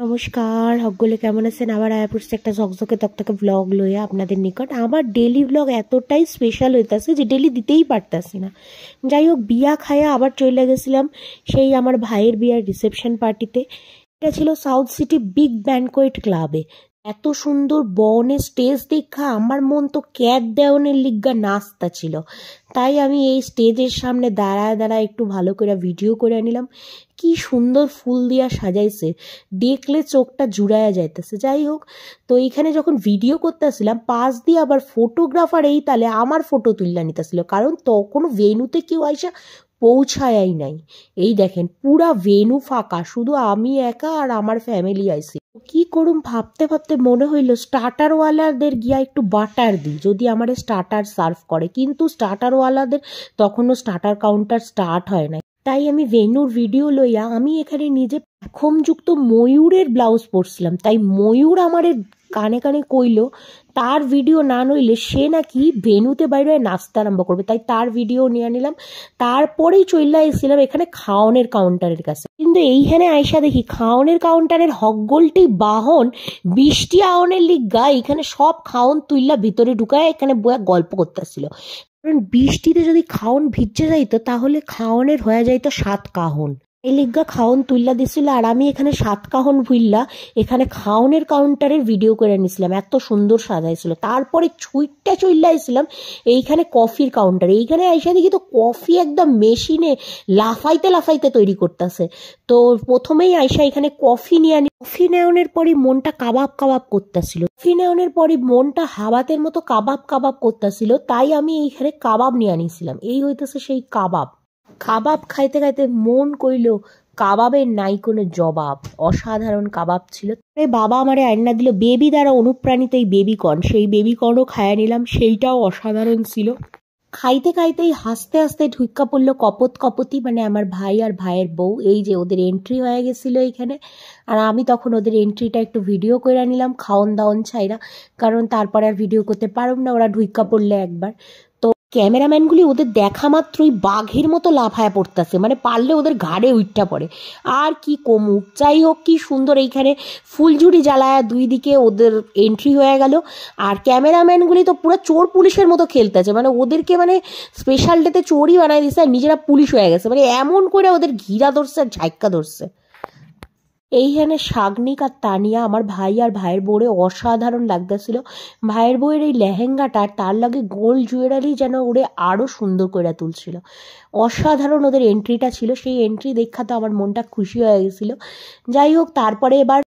নমস্কার, সকলে কেমন আছেন? আবার আয়া পড়ছে একটা ঝকঝকে তকতকে ব্লগ লইয়া আপনাদের নিকট। আমার ডেলি ব্লগ এতটাই স্পেশাল হইতাছে যে ডেলি দিতেই পারতাছি না। যাই হোক, বিয়া খায়া আবার চলে গেছিলাম সেই আমার ভাইয়ের বিয়ার রিসেপশন পার্টিতে। এটা ছিল সাউথ সিটি বিগ ব্যানকোয়েট ক্লাবে। এত সুন্দর বনের স্টেজ দেখা আমার মন তো ক্যাট দেওয়ানের লিগা নাচতা ছিল। তাই আমি এই স্টেজের সামনে দাঁড়ায় দাঁড়ায় একটু ভালো করে ভিডিও করে নিলাম। কি সুন্দর ফুল দিয়া সাজাইছে, দেখলে চোখটা জুড়ায়া যাইতেছে। যাই হোক, তো এইখানে যখন ভিডিও করতেছিলাম পাশ দিয়ে আবার ফটোগ্রাফার এই তালে আমার ফটো তুললা নিতেছিল, কারণ তখনও ভেনুতে কেউ আইসা পৌঁছায়াই নাই। এই দেখেন পুরা ভেনু ফাঁকা, শুধু আমি একা আর আমার ফ্যামিলি আইছি। কি করুম ভাবতে ভাবতে মনে হইলো স্টার্টারওয়ালাদের গিয়া একটু বাটার দিই, যদি আমার স্টার্টার সার্ভ করে। কিন্তু স্টার্টারওয়ালাদের তখনও স্টার্টার কাউন্টার স্টার্ট হয় না। তাই আমি ভেনুর ভিডিও লইয়া আমি এখানে নিজে যুক্ত ময়ূরের ব্লাউজ পরছিলাম। তাই ময়ূর আমার কানে কানে কইল তার ভিডিও না নইলে সে নাকি ভেনুতে বাইরে নাচতে আরম্ভ করবে। তাই তার ভিডিও নিয়ে নিলাম। তারপরেই চইলা এসেছিলাম এখানে খাওয়ানোর কাউন্টারের কাছে। কিন্তু এইখানে আইসা দেখি খাওয়ানোর কাউন্টারের হকগোলটি বাহন বৃষ্টি আওনের লিগা এখানে সব খাওন তুইলা ভিতরে ঢুকায় এখানে বয়া গল্প করতেছিল। কারণ বৃষ্টিতে যদি খাওন ভিজে যাইতো তাহলে খাওনের হয়ে যাইতো 7 কাহন। এই লিগা খাওন তুইলা দিছিল আর আমি এখানে 7 কাহন ভুইল্লা এখানে খাওনের কাউন্টারের ভিডিও করে নিছিলাম। এত সুন্দর সাজাইছিল। তারপরে ছুইটটা চইল্লা আইছিলাম এইখানে কফির কাউন্টারে। এইখানে আইসা দেখি তো কফি একদম মেশিনে লাফাইতে লাফাইতে তৈরি করতেছে। তো প্রথমেই আইসা এখানে কফি নিয়ে আনি। কফি নেওয়ানোর পরই মনটা কাবাব কাবাব করতেছিল। কফি নেওয়ানোর পরই মনটা হাবাতের মতো কাবাব কাবাব করতেছিল। তাই আমি এইখানে কাবাব নিয়ে আনিছিলাম। এই হইতেছে সেই কাবাব। কাবাব খাইতে খাইতে মন কইল কাবাবের নাই কোনো জবাব। অসাধারণ কাবাব ছিল। বাবা আমারে আইনা দিল বেবি দ্বারা অনুপ্রাণিত এই বেবি কর্ন। সেই বেবি কর্নও খায়া নিলাম, সেইটাও অসাধারণ ছিল। খাইতে খাইতেই হাসতে হাসতে ঢুইক্কা পড়লো কপত কপতি, মানে আমার ভাই আর ভাইয়ের বউ। এই যে ওদের এন্ট্রি হয়ে গেছিল এইখানে, আর আমি তখন ওদের এন্ট্রিটা একটু ভিডিও করে নিলাম খাওন দাওন ছাইরা, কারণ তারপরে আর ভিডিও করতে পারব না, ওরা ঢুইক্কা পড়লে একবার। তো ক্যামেরাম্যানগুলি ওদের দেখা মাত্রই বাঘের মতো লাফায়া পড়তেছে, মানে পারলে ওদের ঘাড়ে উইঠা পড়ে। আর কি কমুক, যাই হোক কি সুন্দর এইখানে ফুলঝুরি জ্বালায়া দুই দিকে ওদের এন্ট্রি হয়ে গেল। আর ক্যামেরাম্যানগুলি তো পুরো চোর পুলিশের মতো খেলতেছে, মানে ওদেরকে মানে স্পেশাল ডেতে চোরই বানাই দিচ্ছে আর নিজেরা পুলিশ হয়ে গেছে, মানে এমন করে ওদের ঘিরা ধরছে আর ঝাইক্কা ধরছে। এইখানে সাগনিক আর তানিয়া আমার ভাই আর ভাইয়ের বউরে অসাধারণ লাগতেছিল। ভাইয়ের বউয়ের এই লেহেঙ্গাটা তার লাগে গোল্ড জুয়েলারি যেন ওরে আরো সুন্দর করে তুলছিল। অসাধারণ ওদের এন্ট্রিটা ছিল। সেই এন্ট্রি দেখা তো আমার মনটা খুশি হয়ে গেছিল। যাই হোক, তারপরে এবার